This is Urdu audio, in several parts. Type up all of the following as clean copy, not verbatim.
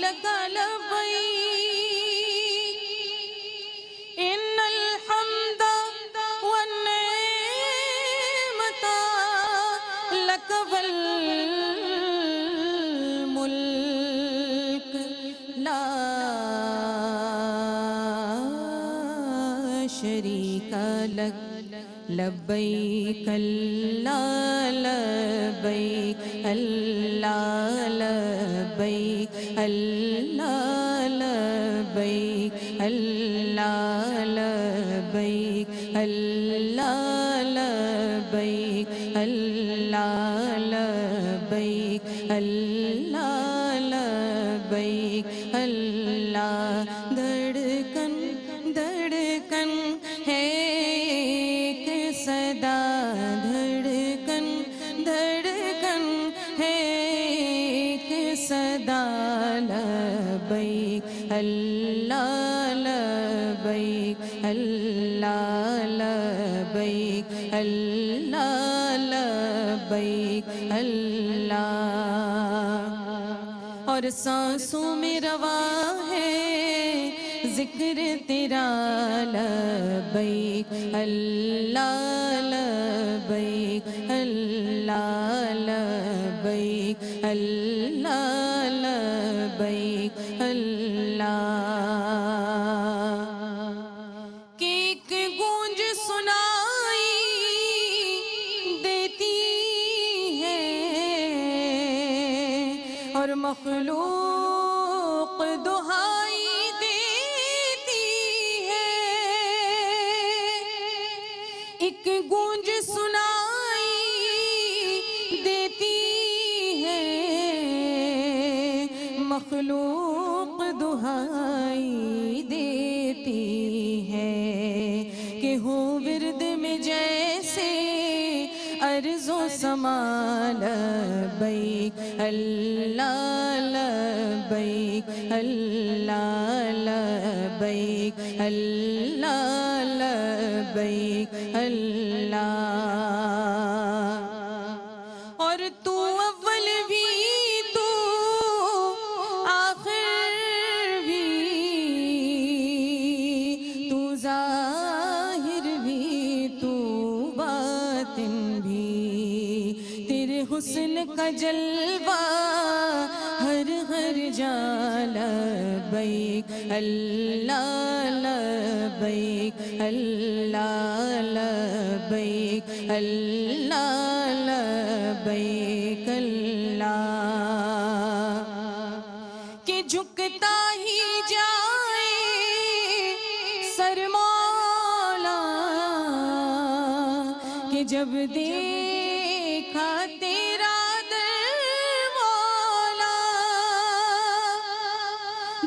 لك لبيك إن الحمد والنعمة لك والملك لا شريك لك لبيك لا لبيك لا لبيك لا لبيك لا لبيك لا لبيك لا لبيك لا لبيك لا دھڑکن دھڑکن ہے ایک صدا دھڑکن دھڑکن ہے ایک صدا لبیک اللہ لبیک اللہ لبیک اللہ لبیک اللہ اور سانسوں میں رواں ہے ذکر تیرا لبیک اللہ لبیک اللہ لبیک اللہ لبیک اللہ کہ ایک گونج سنائی دیتی ہے اور مخلوق دہائی دیتی ہے ایک گونج سنائی دیتی ہے مخلوق دہائی دیتی ہے کہ ہو ورد میں جیسے عرض و سما لبیک اللہ لبیک اللہ لبیک اللہ لبیک اللہ اور تو اول بھی تو آخر بھی تو ظاہر بھی تو باطن بھی تیرے حسن کا جلوہ ہر ہر جا لبیک اللہ لبیک اللہ لبیک اللہ لبیک اللہ کہ جھکتا ہی جائے سر مولا کہ جب دیکھا تیرا در مولا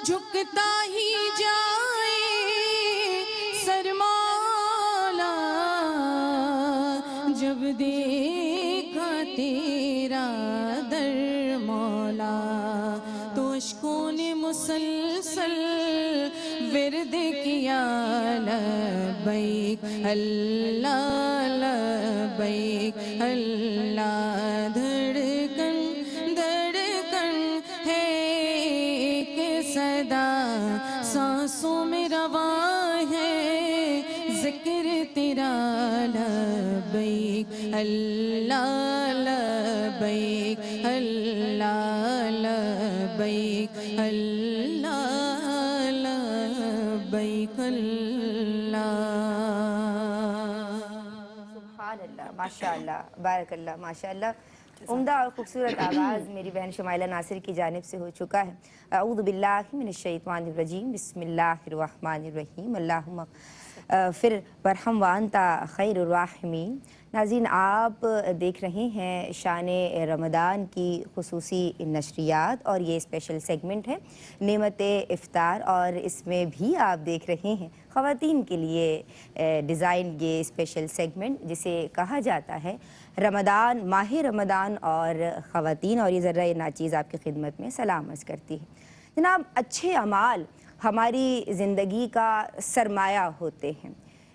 جھکتا ہی جائے سر مولا جب دیکھا تیرا در مولا تو اشکوں نے مسلسل ورد کیا لبیک اللہ لبیک اللہ دھڑکن دھڑکن ہے ایک صدا سانسوں میں رواں ہے ذکر تیرا لبیک اللہ لبیک اللہ لبیک اللہ لبیک اللہ سبحان اللہ ماشاءاللہ بارک اللہ ماشاءاللہ عمدہ اور خوبصورت آغاز میری بہن شمائلہ ناصر کی جانب سے ہو چکا ہے اعوذ باللہ من الشیطان الرجیم بسم اللہ الرحمن الرحیم اللہم اغفر وارحم وانت خیر الراحمین ناظرین آپ دیکھ رہے ہیں شان رمضان کی خصوصی نشریات اور یہ اسپیشل سیگمنٹ ہے نعمت افطار اور اس میں بھی آپ دیکھ رہے ہیں خواتین کے لیے ڈیزائن یہ اسپیشل سیگمنٹ جسے کہا جاتا ہے رمضان ماہ رمضان اور خواتین اور یہ ذرہ ناچیز آپ کی خدمت میں سلام عرض کرتی ہے جناب اچھے اعمال ہماری زندگی کا سرمایہ ہوتے ہیں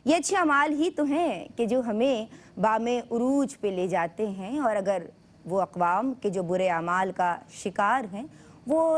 یہ اچھے اعمال ہی تو ہیں کہ جو ہمیں بام عروج پہ لے جاتے ہیں اور اگر وہ اقوام کے جو برے اعمال کا شکار ہیں وہ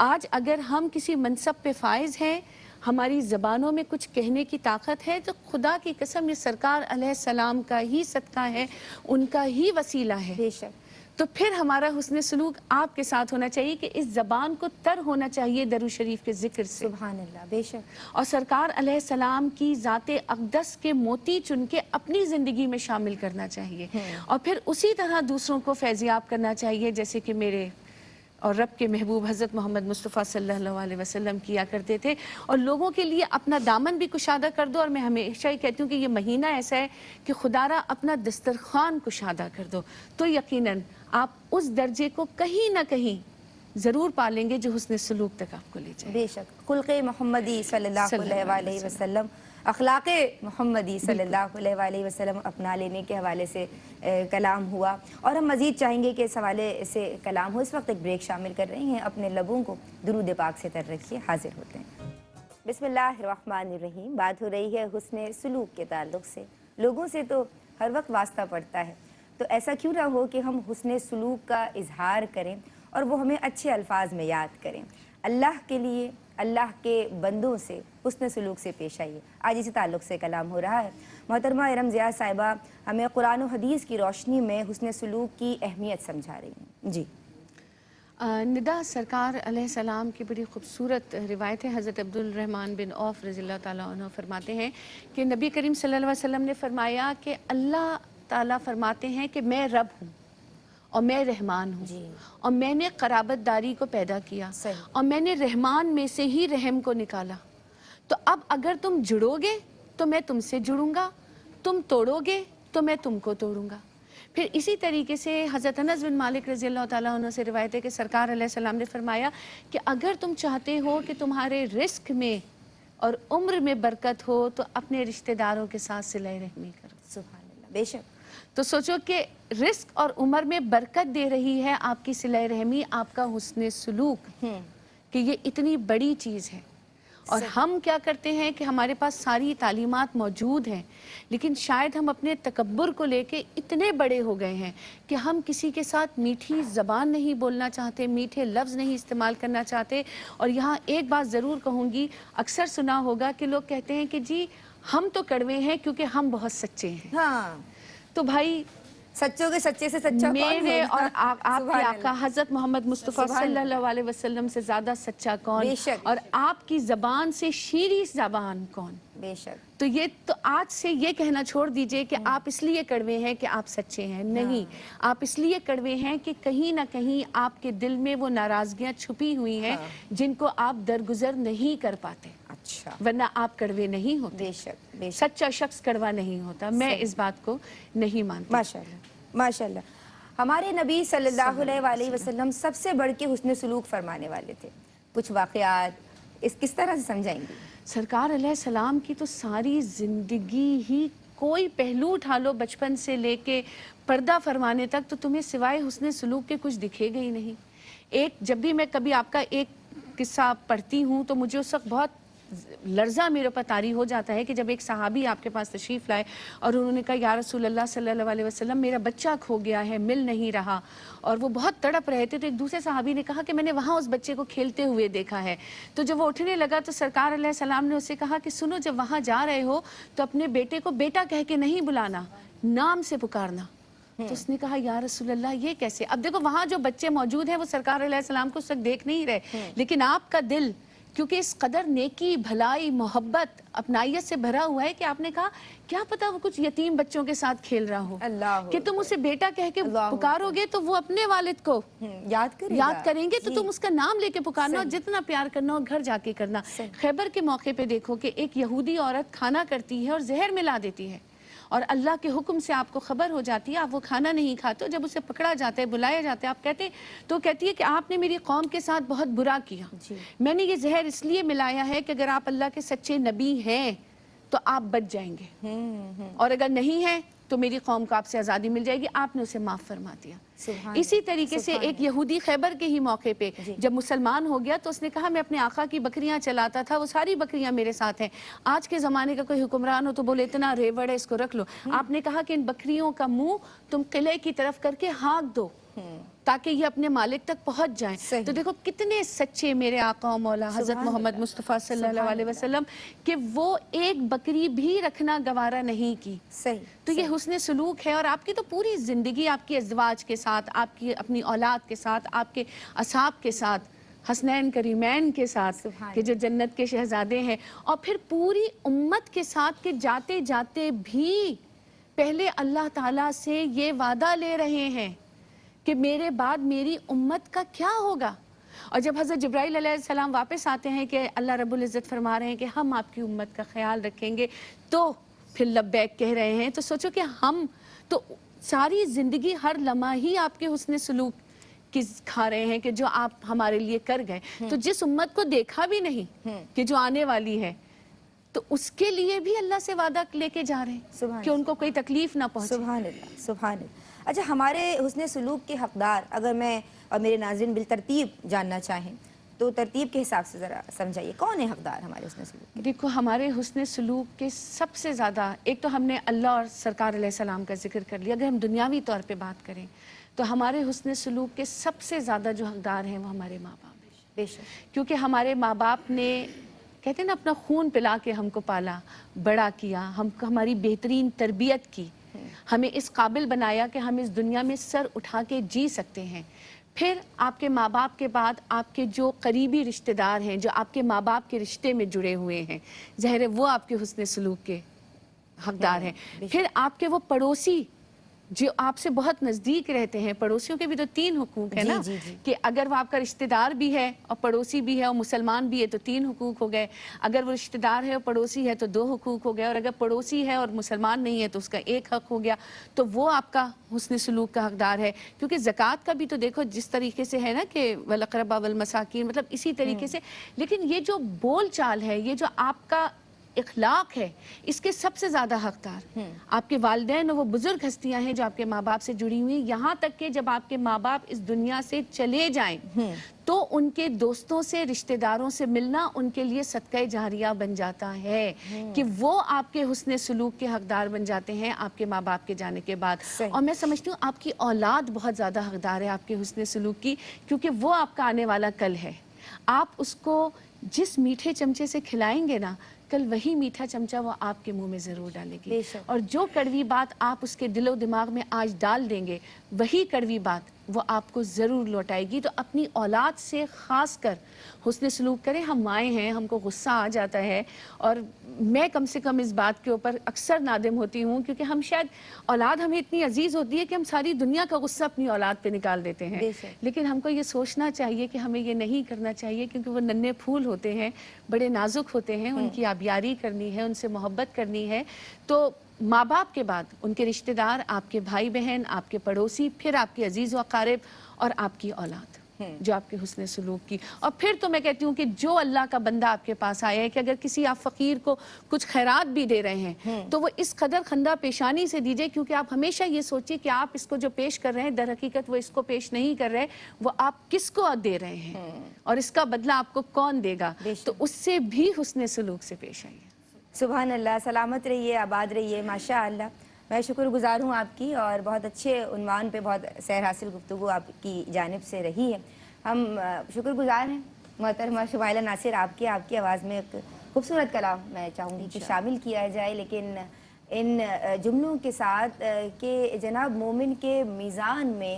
آج اگر ہم کسی منصب پہ فائز ہیں، ہماری زبانوں میں کچھ کہنے کی طاقت ہے، تو خدا کی قسم یہ سرکار علیہ السلام کا ہی صدقہ ہے، ان کا ہی وسیلہ ہے۔ بے شک۔ تو پھر ہمارا حسن سلوک آپ کے ساتھ ہونا چاہیے کہ اس زبان کو تر ہونا چاہیے درود شریف کے ذکر سے، سبحان اللہ، بے شک۔ اور سرکار علیہ السلام کی ذات اقدس کے موتی چن کے اپنی زندگی میں شامل کرنا چاہیے، اور پھر اسی طرح دوسروں کو فیضیاب کرنا چاہیے، جیسے کہ میرے اور رب کے محبوب حضرت محمد مصطفیٰ صلی اللہ علیہ وسلم کیا کرتے تھے۔ اور لوگوں کے لیے اپنا دامن بھی کشادہ کر دو، اور میں ہمیشہ ہی کہتی ہوں کہ یہ مہینہ ایسا ہے کہ خدا را اپنا دسترخوان کشادہ کر دو، تو یقیناً آپ اس درجے کو کہیں نہ کہیں ضرور پالیں گے جو حسن سلوک تک آپ کو لے جائے۔ بے شک۔ خلق محمدی صلی اللہ علیہ وسلم، اخلاق محمدی صلی اللہ علیہ وسلم اپنا لینے کے حوالے سے کلام ہوا، اور ہم مزید چاہیں گے کہ اس حوالے سے کلام ہو۔ اس وقت ایک بریک شامل کر رہے ہیں، اپنے لبوں کو درود پاک سے تر رکھیے، حاضر ہوتے ہیں۔ بسم اللہ الرحمن الرحیم۔ بات ہو رہی ہے حسن سلوک کے تعلق سے۔ لوگوں سے تو ہر وقت واسطہ پڑتا ہے، تو ایسا کیوں نہ ہو کہ ہم حسن سلوک کا اظہار کریں اور وہ ہمیں اچھے الفاظ میں یاد کریں۔ اللہ کے لیے، اللہ کے بندوں سے حسن سلوک سے پیش آئیے۔ آج اسی تعلق سے کلام ہو رہا ہے۔ محترمہ ارم ضیاء صاحبہ ہمیں قرآن و حدیث کی روشنی میں حسن سلوک کی اہمیت سمجھا رہی ہیں۔ جی ندا، سرکار علیہ السلام کی بڑی خوبصورت روایت ہے۔ حضرت عبد الرحمن بن عوف رضی اللہ تعالیٰ عنہ فرماتے ہیں کہ نبی کریم صلی اللہ علیہ وسلم نے فرمایا کہ اللہ تعالیٰ فرماتے ہیں کہ میں رب ہوں اور میں رحمان ہوں، اور میں نے قرابت داری کو پیدا کیا، اور میں نے رحمان میں سے ہی رحم کو نکالا۔ تو اب اگر تم جڑو گے تو میں تم سے جڑوں گا، تم توڑو گے تو میں تم کو توڑوں گا۔ پھر اسی طریقے سے حضرت انس بن مالک رضی اللہ تعالیٰ عنہ سے روایت ہے کہ سرکار علیہ السلام نے فرمایا کہ اگر تم چاہتے ہو کہ تمہارے رزق میں اور عمر میں برکت ہو تو اپنے رشتہ داروں کے ساتھ صلہ رحمی کرو۔ سبحان اللہ، بے شک۔ تو سوچو کہ رزق اور عمر میں برکت دے رہی ہے آپ کی صلہ رحمی، آپ کا حسن سلوک، کہ یہ اتنی بڑی چیز ہے۔ اور ہم کیا کرتے ہیں کہ ہمارے پاس ساری تعلیمات موجود ہیں، لیکن شاید ہم اپنے تکبر کو لے کے اتنے بڑے ہو گئے ہیں کہ ہم کسی کے ساتھ میٹھی زبان نہیں بولنا چاہتے، میٹھے لفظ نہیں استعمال کرنا چاہتے۔ اور یہاں ایک بات ضرور کہوں گی، اکثر سنا ہوگا کہ لوگ کہتے ہیں کہ جی ہم تو کڑوے ہیں کیونکہ ہم بہت سچے ہیں۔ ہاں، تو بھائی سچوں کے سچے سے سچا میرے اور آپ کے آقا حضرت محمد مصطفیٰ صلی اللہ علیہ وسلم سے زیادہ سچا کون، اور آپ کی زبان سے شیریں زبان کون؟ بے شک۔ تو یہ تو آج سے یہ کہنا چھوڑ دیجئے کہ آپ اس لیے کڑوے ہیں کہ آپ سچے ہیں، نہیں، آپ اس لیے کڑوے ہیں کہ کہیں نہ کہیں آپ کے دل میں وہ ناراضگیاں چھپی ہوئی ہیں جن کو آپ درگزر نہیں کر پاتے، اچھا، ورنہ آپ کڑوے نہیں ہوتے۔ بے شک، بے شک۔ سچا شخص کڑوا نہیں ہوتا، میں اس بات کو نہیں مانتی۔ ماشاءاللہ، ماشاءاللہ۔ ہمارے نبی صلی اللہ علیہ وسلم سب سے بڑھ کے حسن سلوک فرمانے والے تھے۔ کچھ واقعات اس کس طرح سے سمجھائیں گے؟ سرکار علیہ السلام کی تو ساری زندگی ہی، کوئی پہلو اٹھا لو بچپن سے لے کے پردہ فرمانے تک، تو تمہیں سوائے حسن سلوک کے کچھ دکھے گا ہی نہیں۔ جب بھی میں کبھی آپ کا ایک قصہ پڑھتی ہوں تو مجھے اس وقت بہت لرزہ میرے اوپر طاری ہو جاتا ہے کہ جب ایک صحابی آپ کے پاس تشریف لائے اور انہوں نے کہا یا رسول اللہ صلی اللہ علیہ وسلم میرا بچہ کھو گیا ہے، مل نہیں رہا، اور وہ بہت تڑپ رہے تھے، تو ایک دوسرے صحابی نے کہا کہ میں نے وہاں اس بچے کو کھیلتے ہوئے دیکھا ہے۔ تو جب وہ اٹھنے لگا تو سرکار علیہ السلام نے اسے کہا کہ سنو، جب وہاں جا رہے ہو تو اپنے بیٹے کو بیٹا کہہ کے نہیں بلانا، نام سے پکارنا۔ تو اس نے کہا یا رسول اللہ یہ کیسے؟ اب دیکھو وہاں جو بچے موجود ہیں وہ سرکار علیہ السلام کو اس وقت دیکھ نہیں رہے، لیکن آپ کا دل کیونکہ اس قدر نیکی، بھلائی، محبت، اپنائیت سے بھرا ہوا ہے کہ آپ نے کہا کیا پتا وہ کچھ یتیم بچوں کے ساتھ کھیل رہا ہو، کہ تم اسے بیٹا کہہ کے پکارو گے تو وہ اپنے والد کو یاد کریں گے، تو تم اس کا نام لے کے پکارنا، اور جتنا پیار کرنا اور گھر جا کے کرنا۔ خیبر کے موقع پہ دیکھو کہ ایک یہودی عورت کھانا کرتی ہے اور زہر ملا دیتی ہے، اور اللہ کے حکم سے آپ کو خبر ہو جاتی ہے، آپ وہ کھانا نہیں کھاتے، جب اسے پکڑا جاتا ہے، بلایا جاتا ہے، آپ کہتے تو کہتی ہے کہ آپ نے میری قوم کے ساتھ بہت برا کیا، میں نے یہ زہر اس لیے ملایا ہے کہ اگر آپ اللہ کے سچے نبی ہیں تو آپ بچ جائیں گے، اور اگر نہیں ہیں تو میری قوم کو آپ سے آزادی مل جائے گی۔ آپ نے اسے معاف فرما دیا۔ اسی طریقے سے ایک یہودی خیبر کے ہی موقع پہ جب مسلمان ہو گیا تو اس نے کہا میں اپنے آقا کی بکریاں چلاتا تھا، وہ ساری بکریاں میرے ساتھ ہیں۔ آج کے زمانے کا کوئی حکمران ہو تو بولے اتنا ریوڑ ہے اس کو رکھ لو۔ آپ نے کہا کہ ان بکریوں کا منہ تم قلعے کی طرف کر کے ہانک دو، تاکہ یہ اپنے مالک تک پہنچ جائیں. صحیح. تو دیکھو کتنے سچے میرے آقا و مولا حضرت سبحان محمد اللہ. مصطفیٰ صلی اللہ سبحان علیہ اللہ. وسلم کہ وہ ایک بکری بھی رکھنا گوارا نہیں کی. صحیح. تو یہ حسن سلوک ہے. اور آپ کی تو پوری زندگی آپ کی ازواج کے ساتھ، آپ کی اپنی اولاد کے ساتھ، آپ کے اصحاب کے ساتھ، حسنین کریمین کے ساتھ سبحان کہ جو جنت کے شہزادے ہیں، اور پھر پوری امت کے ساتھ کہ جاتے جاتے بھی پہلے اللہ تعالیٰ سے یہ وعدہ لے رہے ہیں کہ میرے بعد میری امت کا کیا ہوگا. اور جب حضرت جبرائیل علیہ السلام واپس آتے ہیں کہ اللہ رب العزت فرما رہے ہیں کہ ہم آپ کی امت کا خیال رکھیں گے، تو پھر لبیک کہہ رہے ہیں. تو سوچو کہ ہم تو ساری زندگی ہر لمحہ ہی آپ کے حسن سلوک کی کھا رہے ہیں کہ جو آپ ہمارے لیے کر گئے. تو جس امت کو دیکھا بھی نہیں کہ جو آنے والی ہے، تو اس کے لیے بھی اللہ سے وعدہ لے کے جا رہے ہیں کہ ان کو کوئی تکلیف نہ پہنچے. سبحان اللہ. سبحان اللہ. اچھا، ہمارے حسن سلوک کے حقدار اگر میں اور میرے ناظرین بالترتیب جاننا چاہیں تو ترتیب کے حساب سے ذرا سمجھائیے کون ہے حقدار ہمارے حسن سلوک کے؟ دیکھو ہمارے حسن سلوک کے سب سے زیادہ، ایک تو ہم نے اللہ اور سرکار علیہ السلام کا ذکر کر لیا. اگر ہم دنیاوی طور پہ بات کریں تو ہمارے حسن سلوک کے سب سے زیادہ جو حقدار ہیں وہ ہمارے ماں باپ ہیں. بے شک. کیونکہ ہمارے ماں باپ نے کہتے ہیں نا اپنا خون پلا کے ہم کو پالا، بڑا کیا، ہماری بہترین تربیت کی، ہمیں اس قابل بنایا کہ ہم اس دنیا میں سر اٹھا کے جی سکتے ہیں. پھر آپ کے ماں باپ کے بعد آپ کے جو قریبی رشتہ دار ہیں، جو آپ کے ماں باپ کے رشتے میں جڑے ہوئے ہیں، ظاہر ہے وہ آپ کے حسن سلوک کے حقدار ہیں. پھر آپ کے وہ پڑوسی جو آپ سے بہت نزدیک رہتے ہیں. پڑوسیوں کے بھی تو 3 حقوق ہیں نا، کہ اگر وہ آپ کا رشتہ دار بھی ہے اور پڑوسی بھی ہے اور مسلمان بھی ہے تو 3 حقوق ہو گئے. اگر وہ رشتہ دار ہے اور پڑوسی ہے تو 2 حقوق ہو گئے. اور اگر پڑوسی ہے اور مسلمان نہیں ہے تو اس کا 1 حق ہو گیا. تو وہ آپ کا حسن سلوک کا حقدار ہے. کیونکہ زکوٰۃ کا بھی تو دیکھو جس طریقے سے ہے نا کہ وَالْأَقْرَبَىٰ وَالْمَسَاكِينَ، مطلب اسی طریقے سے. لیکن یہ جو بول چال ہے، یہ جو آپ کا اخلاق ہے، اس کے سب سے زیادہ حقدار آپ کے والدین اور وہ بزرگ ہستیاں ہیں جو آپ کے ماں باپ سے جڑی ہوئی. یہاں تک کہ جب آپ کے ماں باپ اس دنیا سے چلے جائیں تو ان کے دوستوں سے، رشتہ داروں سے ملنا ان کے لیے صدقہ جاریہ بن جاتا ہے کہ وہ آپ کے حسن سلوک کے حقدار بن جاتے ہیں آپ کے ماں باپ کے جانے کے بعد. اور میں سمجھتی ہوں آپ کی اولاد بہت زیادہ حقدار ہے آپ کے حسن سلوک کی، کیونکہ وہ آپ کا آنے والا کل ہے. آپ اس کو جس میٹھے چمچے سے کھلائیں گے نا، کل وہی میٹھا چمچہ وہ آپ کے منہ میں ضرور ڈالے گی. اور جو کڑوی بات آپ اس کے دل و دماغ میں آج ڈال دیں گے، وہی کڑوی بات وہ آپ کو ضرور لوٹائے گی. تو اپنی اولاد سے خاص کر حسن سلوک کریں. ہم مائیں ہیں، ہم کو غصہ آ جاتا ہے، اور میں کم سے کم اس بات کے اوپر اکثر نادم ہوتی ہوں، کیونکہ ہم شاید اولاد ہمیں اتنی عزیز ہوتی ہے کہ ہم ساری دنیا کا غصہ اپنی اولاد پہ نکال دیتے ہیں. لیکن ہم کو یہ سوچنا چاہیے کہ ہمیں یہ نہیں کرنا چاہیے، کیونکہ وہ ننھے پھول ہوتے ہیں، بڑے نازک ہوتے ہیں، ان کی آبیاری کرنی ہے، ان سے محبت کرنی ہے. تو ماں باپ کے بعد ان کے رشتہ دار، آپ کے بھائی بہن، آپ کے پڑوسی، پھر آپ کے عزیز و اقارب اور آپ کی اولاد جو آپ کے حسن سلوک کی. اور پھر تو میں کہتی ہوں کہ جو اللہ کا بندہ آپ کے پاس آیا ہے کہ اگر کسی آپ فقیر کو کچھ خیرات بھی دے رہے ہیں تو وہ اس قدر خندہ پیشانی سے دیجئے، کیونکہ آپ ہمیشہ یہ سوچیے کہ آپ اس کو جو پیش کر رہے ہیں در حقیقت وہ اس کو پیش نہیں کر رہے، وہ آپ کس کو دے رہے ہیں اور اس کا بدلہ آپ کو کون دے گا. تو اس سے بھی حسن سلوک سے پیش آئیے. سبحان اللہ. سلامت رہیے، آباد رہیے. ماشاء اللہ، میں شکر گزار ہوں آپ کی، اور بہت اچھے عنوان پہ بہت سیر حاصل گفتگو آپ کی جانب سے رہی ہے. ہم شکر گزار ہیں محترمہ شمائلہ ناصر آپ کی آواز میں ایک خوبصورت کلام میں چاہوں گی کہ شامل کیا جائے، لیکن ان جملوں کے ساتھ کہ جناب مومن کے میزان میں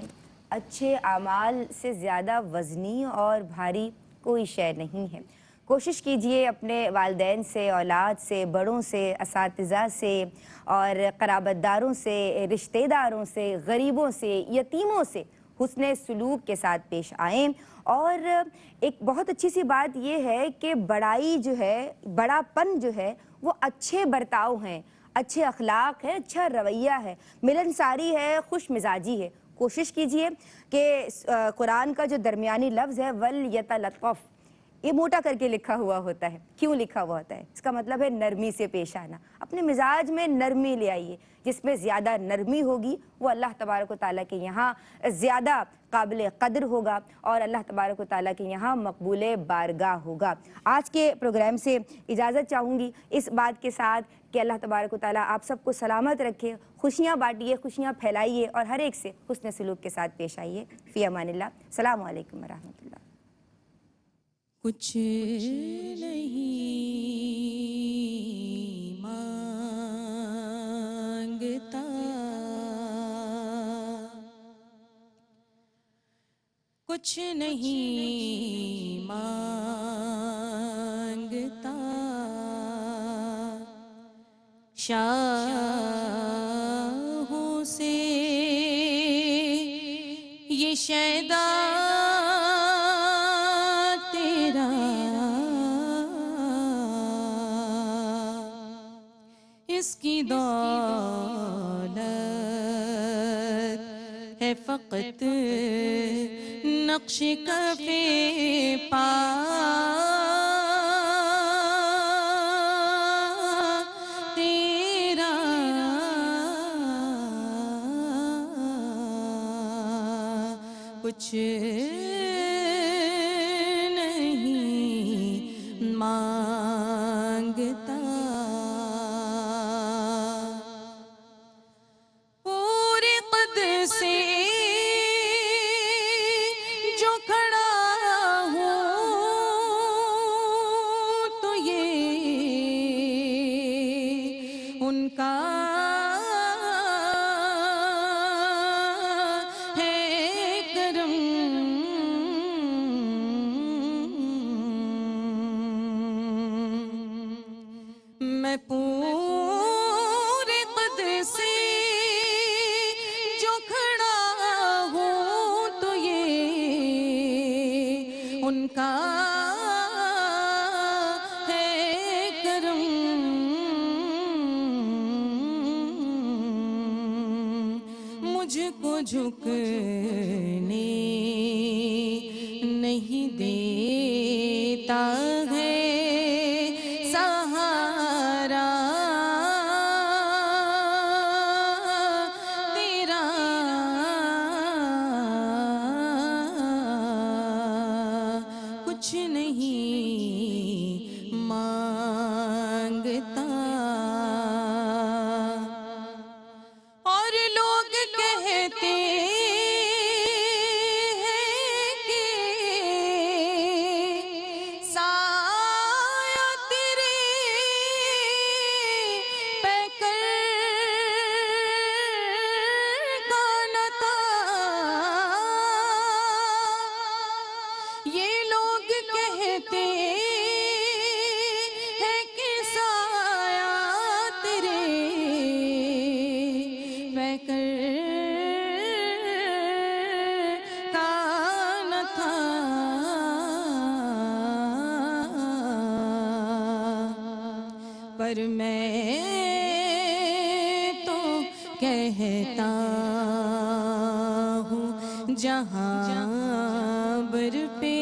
اچھے اعمال سے زیادہ وزنی اور بھاری کوئی شے نہیں ہے. کوشش کیجئے اپنے والدین سے، اولاد سے، بڑوں سے، اساتذہ سے اور قرابت داروں سے، رشتہ داروں سے، غریبوں سے، یتیموں سے حسن سلوک کے ساتھ پیش آئیں. اور ایک بہت اچھی سی بات یہ ہے کہ بڑائی جو ہے، بڑا پن جو ہے وہ اچھے برتاؤ ہیں، اچھے اخلاق ہے، اچھا رویہ ہے، ملنساری ہے، خوش مزاجی ہے. کوشش کیجئے کہ قرآن کا جو درمیانی لفظ ہے وَلْيَتَلَطَّفْ، یہ موٹا کر کے لکھا ہوا ہوتا ہے. کیوں لکھا ہوا ہوتا ہے؟ اس کا مطلب ہے نرمی سے پیش آنا. اپنے مزاج میں نرمی لے آئیے. جس میں زیادہ نرمی ہوگی وہ اللہ تبارک و تعالیٰ کے یہاں زیادہ قابل قدر ہوگا اور اللہ تبارک و تعالیٰ کے یہاں مقبول بارگاہ ہوگا. آج کے پروگرام سے اجازت چاہوں گی اس بات کے ساتھ کہ اللہ تبارک و تعالیٰ آپ سب کو سلامت رکھے, خوشیاں بانٹیے, خوشیاں پھیلائیے اور ہر ایک سے حسن سلوک کے ساتھ پیش آئیے. فی امان اللہ. السلام علیکم ورحمۃ اللہ. کچھ نہیں مانگتا, کچھ نہیں مانگتا, شاہوں سے یہ شیدا تیرا, اس کی دولت ہے فقط نقش کف پا تیرا, کچھ نہیں مانگتا. پورے قد سے جو کھڑا ہوں تو یہ ان کا ہے کرم. میں پورے قد سے جو کھڑا ہوں تو یہ ان کا ہے کرم. مجھ کو جھکنے نہیں دیتا ہے سہارا تیرا, کچھ نہیں مانگتا. اور لوگ کہتے ہیں کہ سایہ تیرے پیکر کا نہ تھا. یہ لوگ کہتے ہیں کہ سایہ تیرے پیکر کا نہ تھا. پر میں تو کہتا ہوں جہاں بر پہ